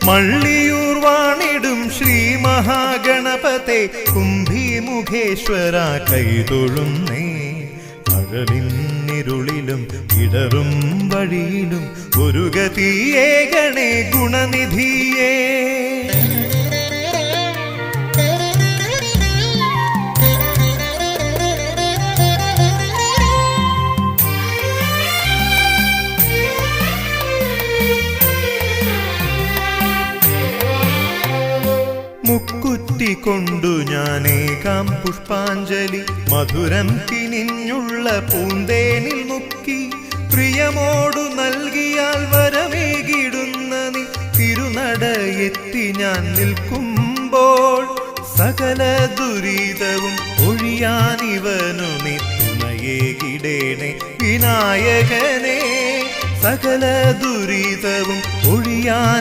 മള്ളിയൂർ വാണിടും ശ്രീ മഹാഗണപതേ കുംഭിമുഖേശ്വര കൈതൊഴുന്നേ. പകലിന്നിരുളിലും ഇടറും വഴിയിലും ഒരു ഗതിയേകണേ ഗുണനിധിയേ. മുക്കുറ്റിക്കൊണ്ടു ഞാനേകാം പുഷ്പാഞ്ജലി മധുരം കിനിഞ്ഞുള്ള പൂന്തേനിൽ മുക്കി. പ്രിയമോടു നൽകിയാൽ വരമേകിടുന്ന നീ തിരുനടയെത്തി ഞാൻ നിൽക്കുമ്പോൾ സകല ദുരിതവും ഒഴിയാനിവനു നീ തുണയേകിടേണേ വിനായകനേ. സകല ദുരിതവും ഒഴിയാൻ